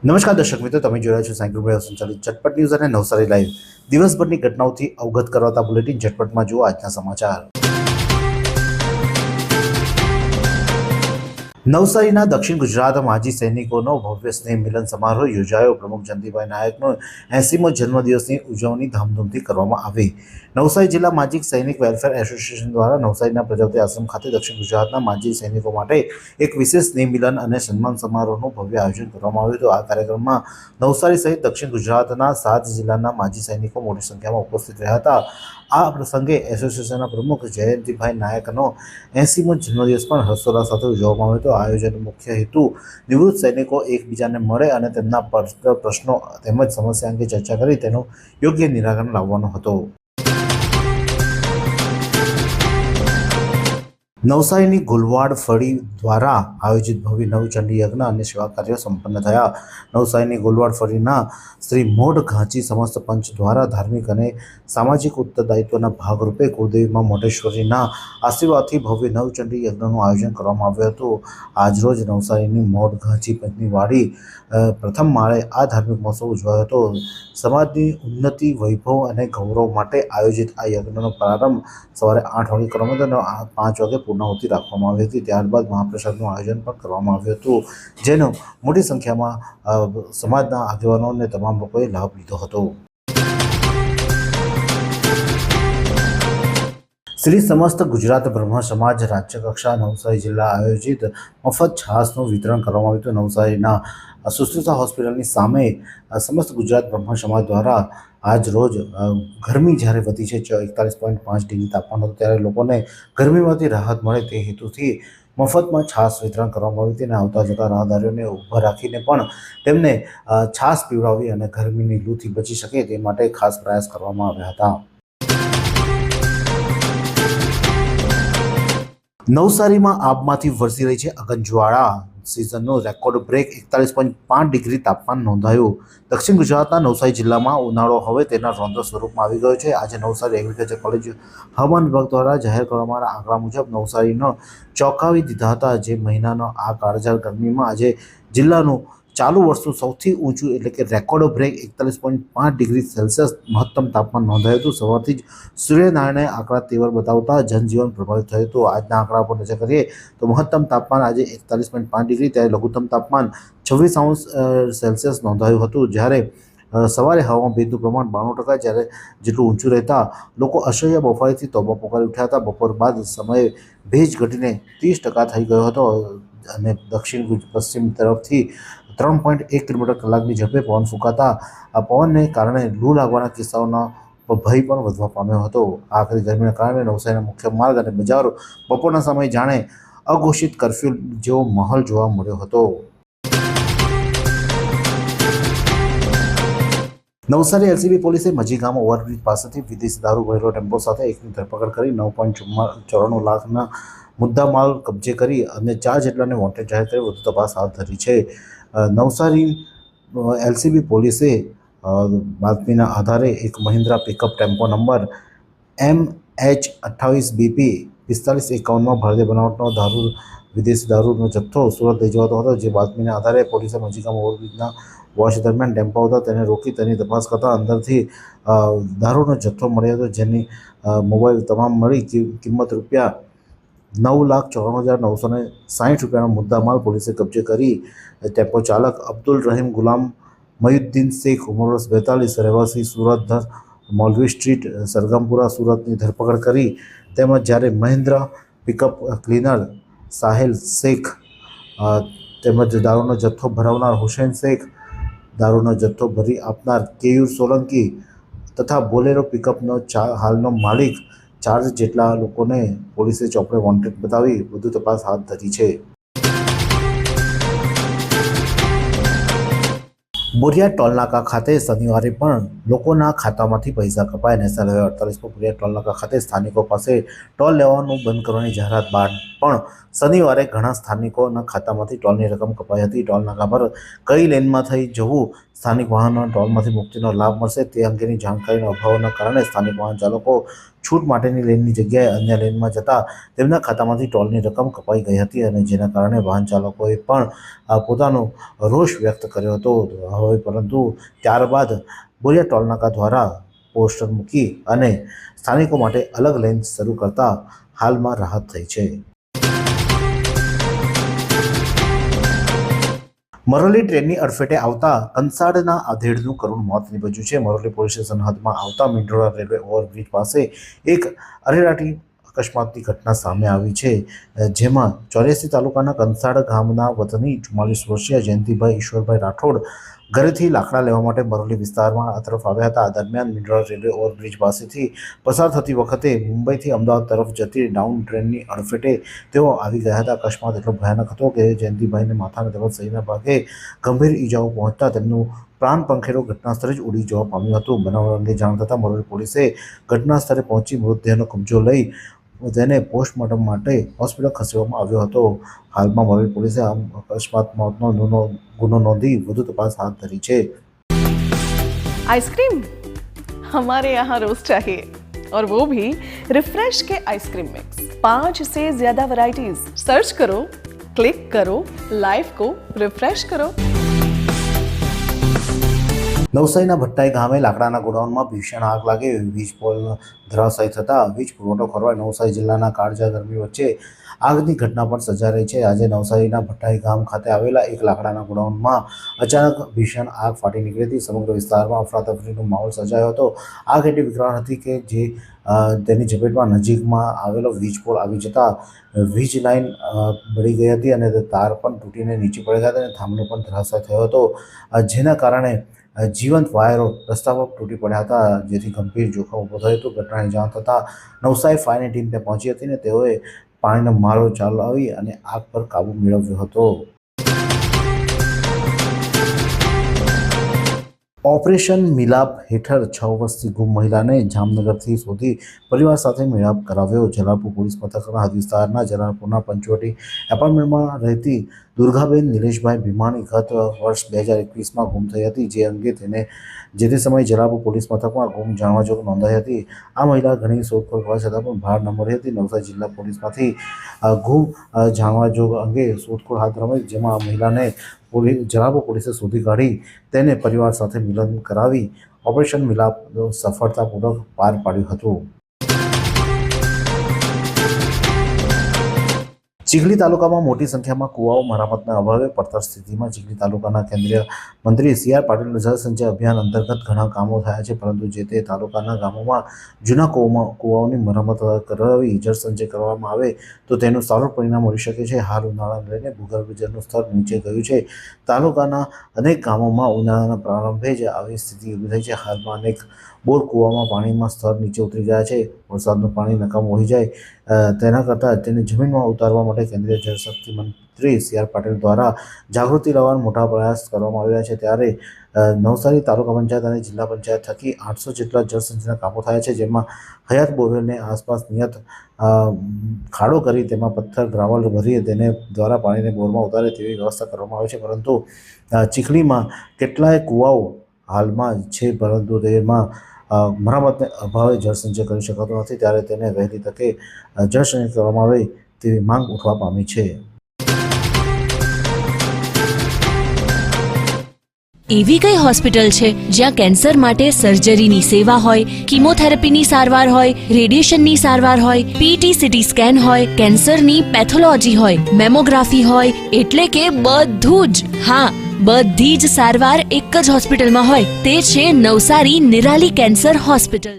નમસ્કાર દર્શક મિત્રો, તમે જોઈ રહ્યા છો સાયકલ પર સંચાલિત ઝટપટ ન્યૂઝ અને નવસારી લાઈવ. દિવસભરની ઘટનાઓથી અવગત કરાવતા બુલેટિન ઝટપટમાં જુઓ આજના સમાચાર. નવસારીના દક્ષિણ ગુજરાત માજી સૈનિકોનો ભવ્ય સ્નેહ મિલન સમારોહ યોજાયો. પ્રમુખ જયંતિભાઈ નાયકનો 80મો જન્મદિવસની ઉજવણી ધામધૂમથી કરવામાં આવી. નવસારી જિલ્લા માજી સૈનિક વેલફેર એસોસિએશન દ્વારા નવસારીના પ્રજાપતિ આશ્રમ ખાતે દક્ષિણ ગુજરાતના માજી સૈનિકો માટે એક વિશેષ સ્નેહ મિલન અને સન્માન સમારોહનું ભવ્ય આયોજન કરવામાં આવ્યું હતું. આ કાર્યક્રમમાં નવસારી સહિત દક્ષિણ ગુજરાતના 7 જિલ્લાના માજી સૈનિકો મોટી સંખ્યામાં ઉપસ્થિત રહ્યા હતા. આ પ્રસંગે એસોસિએશનના પ્રમુખ જયંતિભાઈ નાયકનો 80મો જન્મદિવસ પણ હર્ષોલ્લાસ સાથે ઉજવવામાં આવ્યો હતો. આ આયોજનનો મુખ્ય હેતુ નિવૃત્ત સૈનિકો એકબીજાને મળે અને તેમના પ્રશ્નો તેમજ સમસ્યા અંગે ચર્ચા કરી તેનું યોગ્ય નિરાકરણ લાવવાનો હતો. નવસારીની ગુલવાડ ફળી દ્વારા આયોજિત ભવ્ય નવચંડી યજ્ઞ અને સેવા કાર્યો સંપન્ન થયા. નવસારીની ગુલવાડ ફળીના શ્રી મોઢ ઘાંચી સમસ્ત પંચ દ્વારા ધાર્મિક અને સામાજિક ઉત્તરદાયિત્વના ભાગરૂપે કુળદેવીમાં મોઢેશ્વરીના આશીર્વાદથી ભવ્ય નવચંડી યજ્ઞનું આયોજન કરવામાં આવ્યું હતું. આજરોજ નવસારીની મોઢ ઘાંચી પંચની વાડી પ્રથમ માળે આ ધાર્મિક મહોત્સવ ઉજવાયો હતો. સમાજની ઉન્નતિ, વૈભવ અને ગૌરવ માટે આયોજિત આ યજ્ઞનો પ્રારંભ સવારે 8 વાગે કરવામાં હતો અને 5 વાગે પૂર્ણાહુતિ રાખવામાં આવી હતી. ત્યારબાદ મહાપ્રસાદનું આયોજન પણ કરવામાં આવ્યું હતું, જેનો મોટી સંખ્યામાં સમાજના આગેવાનો અને તમામ લોકોએ લાભ લીધો હતો. શ્રી સમસ્ત ગુજરાત બ્રહ્મ સમાજ રાજ્યકક્ષા નવસારી જિલ્લા આયોજિત મફત છાસનું વિતરણ કરવામાં આવ્યું હતું. નવસારીના સુશ્રુતા હોસ્પિટલની સામે સમસ્ત ગુજરાત બ્રહ્મ સમાજ દ્વારા આજ રોજ ગરમી જ્યારે વધી છે, 41.5 ડિગ્રી તાપમાન હતું, ત્યારે લોકોને ગરમીમાંથી રાહત મળે તે હેતુથી મફતમાં છાશ વિતરણ કરવામાં આવી હતી અને આવતા જતા રાહદારીઓને ઊભા રાખીને પણ તેમને છાશ પીવડાવી અને ગરમીની લૂથી બચી શકે તે માટે ખાસ પ્રયાસ કરવામાં આવ્યા હતા. નવસારીમાં આબમાંથી વરસી રહી છે અગનજ્વાળા. સિઝનનો રેકોર્ડ બ્રેક 41.5 ડિગ્રી તાપમાન નોંધાયું. દક્ષિણ ગુજરાતના નવસારી જિલ્લામાં ઉનાળો હવે તેના રૌદ્ર સ્વરૂપમાં આવી ગયો છે. આજે નવસારી એગ્રીકલ્ચર કોલેજ હવામાન વિભાગ દ્વારા જાહેર કરવામાં આવેલા આંકડા મુજબ નવસારીનો ચોંકાવી દીધા હતા. જે મહિનાનો આ કાળઝાળ ગરમીમાં આજે જિલ્લાનું ચાલુ વર્ષનું સૌથી ઊંચું એટલે કે રેકોર્ડ બ્રેક 41.5 ડિગ્રી સેલ્સિયસ મહત્તમ તાપમાન નોંધાયું હતું. સવારથી જ સૂર્યનારાયણે આંકડા તેવર બતાવતા જનજીવન પ્રભાવિત થયું હતું. આજના આંકડા પર નજર કરીએ તો મહત્તમ તાપમાન આજે 41.5 ડિગ્રી, ત્યારે લઘુત્તમ તાપમાન 26 સેલ્સિયસ નોંધાયું હતું. જ્યારે સવારે હવામાં ભેજનું પ્રમાણ 92% જ્યારે જેટલું ઊંચું રહેતા લોકો અસહ્ય બફારીથી તોબા પોકારી ઉઠ્યા હતા. બપોર બાદ સમયે ભેજ ઘટીને 30% થઈ ગયો હતો અને દક્ષિણ પશ્ચિમ તરફથી 3.1 કિલોમીટર કલાકની ઝડપે પવન ફૂંકાતા આ પવનને કારણે લૂ લાગવાના કિસ્સાઓના ભય પણ વધવા પામ્યો હતો. આખરી ગરમીના કારણે નવસારીના મુખ્ય માર્ગ અને બજારો બપોરના સમયે જાણે અઘોષિત કર્ફ્યુ જેવો માહોલ જોવા મળ્યો હતો. નવસારી એલસીબી પોલીસે મજીગામ ઓવરબ્રિજ પાસેથી વિદેશી દારૂ ભરેલો ટેમ્પો સાથે એકની ધરપકડ કરી 9.94 લાખના મુદ્દામાલ કબજે કરી અને 4 જેટલાને વોન્ટેડ જાહેર કરી વધુ તપાસ હાથ ધરી છે. નવસારી એલસીબી પોલીસે બાતમીના આધારે એક Mahindra pickup tempo number MH28BP 4551માં ભારતીય બનાવટનો વિદેશી દારૂનો જથ્થો સુરત લઈ જવાતો હતો. જે બાતમીના આધારે પોલીસે મજીગામ ઓવરબ્રિજના વોચ દરમિયાન ટેમ્પો હતા તેને રોકી તેની તપાસ કરતા અંદરથી દારૂનો જથ્થો મળ્યો હતો, જેની મોબાઈલ તમામ મળી કિંમત ₹9,94,960 રૂપિયાનો મુદ્દામાલ પોલીસે કબજે કરી. ટેમ્પો ચાલક અબ્દુલ રહીમ ગુલામ મયુદ્દીન શેખ, ઉંમર વર્ષ 42, રહેવાસી સુરત મૌલવી સ્ટ્રીટ, સરગમપુરા, સુરતની ધરપકડ કરી. તેમજ જ્યારે મહિન્દ્રા પિકઅપ ક્લીનર સાહેલ શેખ તેમજ દારૂનો જથ્થો ભરાવનાર હુસૈન શેખ, દારૂનો જથ્થો ભરી આપનાર કેયુર સોલંકી તથા બોલેરો પિકઅપનો હાલનો માલિક 4 જેટલા લોકોને પોલીસે ચોપડે વોન્ટેડ બતાવી વધુ તપાસ હાથ ધરી છે. બોરિયા ટોલનાકા ખાતે શનિવારે પણ લોકોના ખાતામાંથી પૈસા કપાય. નેશનલ હાઈવે 48 પર બોરિયા ટોલનાકા ખાતે સ્થાનિકો પાસે ટોલ લેવાનું બંધ કરવાની જાહેરાત બાદ પણ શનિવારે ઘણા સ્થાનિકોના ખાતામાંથી ટોલની રકમ કપાઈ હતી. ટોલનાકા પર કઈ લેનમાં થઈ જવું સ્થાનિક વાહનો ટોલમાંથી મુક્તિનો લાભ મળશે તે અંગેની જાણકારીના અભાવના કારણે સ્થાનિક વાહન ચાલકો છૂટ માટેની લેનની જગ્યાએ અન્ય લેનમાં જતા તેમના ખાતામાંથી ટોલની રકમ કપાઈ ગઈ હતી અને જેના કારણે વાહન ચાલકોએ પણ પોતાનો રોષ વ્યક્ત કર્યો હતો. હવે પરંતુ ત્યારબાદ બોરિયા ટોલનાકા દ્વારા પોસ્ટર મૂકી અને સ્થાનિકો માટે અલગ લેન શરૂ કરતા હાલમાં રાહત થઈ છે. મરોલી ટ્રેનની અડફેટે આવતા કંસાડના આધેડનું કરુણ મોત નીપજ્યું છે. મરોલી પોલીસ સ્ટેશન હદમાં આવતા મીંઢોળા રેલવે ઓવરબ્રિજ પાસે એક અરેરાટી અકસ્માતની ઘટના સામે આવી છે, જેમાં 84 તાલુકાના કંસાડ ગામના વતની 44 વર્ષીય જયંતિભાઈ ઈશ્વરભાઈ રાઠોડ ઘરેથી લાકડા લેવા માટે મરોલી વિસ્તારમાં આ તરફ આવ્યા હતા. આ દરમિયાન મીંઢોળા રેલવે ઓવરબ્રિજ પાસેથી પસાર થતી વખતે મુંબઈથી અમદાવાદ તરફ જતી ડાઉન ટ્રેનની અડફેટે તેઓ આવી ગયા હતા. અકસ્માત એટલો ભયાનક હતો કે જયંતિભાઈને માથાના તેમજ શરીરના ભાગે ગંભીર ઈજાઓ પહોંચતા તેમનું પ્રાણ પંખેરો ઘટના સ્થળે જ ઉડી જવા પામ્યું હતું. બનાવ અંગે જાણ થતાં મરોલી પોલીસે ઘટના સ્થળે પહોંચી મૃતદેહનો કબજો લઈ તેને પોસ્ટમોર્ટમ માટે હોસ્પિટલ ખસેડવામાં આવ્યો હતો. હાલમાં મરોલી પોલીસે આ અકસ્માત મોતનો ગુનો નોંધી વધુ તપાસ હાથ ધરી છે. आइसक्रीम हमारे यहाँ रोज चाहिए और वो भी रिफ्रेश के आइसक्रीम मिक्स 5 से ज्यादा वैरायटीज सर्च करो, क्लिक करो, लाइफ को रिफ्रेश करो. નવસારીના ભટ્ટાઈ ગામે લાકડાના ગોડાઉનમાં ભીષણ આગ લાગી વીજ પોલ ધરાશાયી થતાં વીજ પુરવઠો ખોરવાઈ નવસારી જિલ્લાના કાળઝાળ ગરમી વચ્ચે આગની ઘટના પણ સર્જાઈ રહી છે. આજે નવસારીના ભટ્ટાઈ ગામ ખાતે આવેલા એક લાકડાના ગોડાઉનમાં અચાનક ભીષણ આગ ફાટી નીકળી હતી. સમગ્ર વિસ્તારમાં અફરાતફરીનો માહોલ સર્જાયો હતો. આગ એટલી વિકરાળ હતી કે જે તેની ઝપેટમાં નજીકમાં આવેલો વીજ પોલ આવી જતા વીજ લાઇન બળી ગઈ હતી અને તાર પણ તૂટીને નીચે પડી ગયા હતા અને થાંભલો પણ ધરાશાયી થયો હતો, જેના કારણે જીવંત વાયરો રસ્તા પર તૂટી પડ્યા હતા, જેથી ગંભીર જોખમ ઊભો થયો હતો. ઘટનાની જાણ થતાં નવસારી ફાયરની ટીમ ત્યાં પહોંચી હતી અને તેઓએ પાણીનો મારો ચલાવી અને આગ પર કાબૂ મેળવ્યો હતો. ઓપરેશન મિલાપ હેઠળ 6 વર્ષથી ગુમ મહિલાને જામનગરથી શોધી પરિવાર સાથે મિલાપ કરાવ્યો. જલાલપુર પોલીસ મથકના હદ વિસ્તારના જલાલપુરના પંચવટી એપાર્ટમેન્ટમાં રહેતી દુર્ગાબેન નિલેશભાઈ ભીમાણી ગત વર્ષ 2021માં ગુમ થઈ હતી, જે અંગે તેને જે તે સમયે જલાલપુર પોલીસ મથકમાં ગુમ જાણવાજોગ નોંધાઈ હતી. આ મહિલા ઘણી શોધખોળ કરવા છતાં પણ બહાર ન મળી હતી. નવસારી જિલ્લા પોલીસમાંથી ગુમ જાણવાજોગ અંગે શોધખોળ હાથ ધરાઈ, જેમાં આ મહિલાને જલાલપુર પોલીસે શોધી કાઢી તેને પરિવાર સાથે મિલન કરાવી ઓપરેશન મિલાપ સફળતાપૂર્વક પાર પાડ્યું હતું. ચીખલી તાલુકામાં મોટી સંખ્યામાં કુવાઓ મરામતના અભાવે પડતર સ્થિતિમાં ચીખલી તાલુકાના કેન્દ્રીય મંત્રી CR પાટીલ જળસંચય અભિયાન અંતર્ગત ઘણા કામો થયા છે, પરંતુ જે તે તાલુકાના ગામોમાં જૂના કુવાઓની મરામત કરાવી જળસંચય કરવામાં આવે તો તેનું સારું પરિણામ મળી શકે છે. હાલ ઉનાળાને લઈને ભૂગર્ભ જળનું સ્તર નીચે ગયું છે. તાલુકાના અનેક ગામોમાં ઉનાળાના પ્રારંભે જ આવી સ્થિતિ ઊભી થઈ છે. હાલમાં અનેક બોર કૂવામાં પાણીમાં સ્તર નીચે ઉતરી ગયા છે. વરસાદનું પાણી નકામું વહી જાય તેના કરતાં તેને જમીનમાં ઉતારવા માટે કેન્દ્રીય જળશક્તિ મંત્રી CR પાટીલ દ્વારા જાગૃતિ લાવવાના મોટા પ્રયાસ કરવામાં આવ્યા છે. ત્યારે નવસારી તાલુકા પંચાયત અને જિલ્લા પંચાયત થકી 800 જેટલા જળસંચયના કામો થયા છે, જેમાં હયાત બોરવેલને આસપાસ નિયત ખાડો કરી તેમાં પથ્થર ગ્રાવલ ભરી તેને દ્વારા પાણીને બોરમાં ઉતારે તેવી વ્યવસ્થા કરવામાં આવે છે. પરંતુ ચીખલીમાં કેટલાય કૂવાઓ હાલમાં છે, પરંતુ તેમાં મરામતને અભાવે જળસંચય કરી શકાતો નથી. ત્યારે તેને વહેલી તકે જળસંચય કરવામાં આવે તેવી માંગ ઉઠવા પામી છે. એવી કઈ હોસ્પિટલ છે જ્યાં કેન્સર માટે સર્જરીની સેવા હોય, કીમોથેરાપીની સારવાર હોય, રેડિયેશનની સારવાર હોય, PET CT સ્કેન હોય, કેન્સરની પેથોલોજી હોય, મેમોગ્રાફી હોય, એટલે કે બધું જ. હા, બધી જ સારવાર એક જ હોસ્પિટલમાં હોય. તે છે નવસારી નિરાલી કેન્સર હોસ્પિટલ.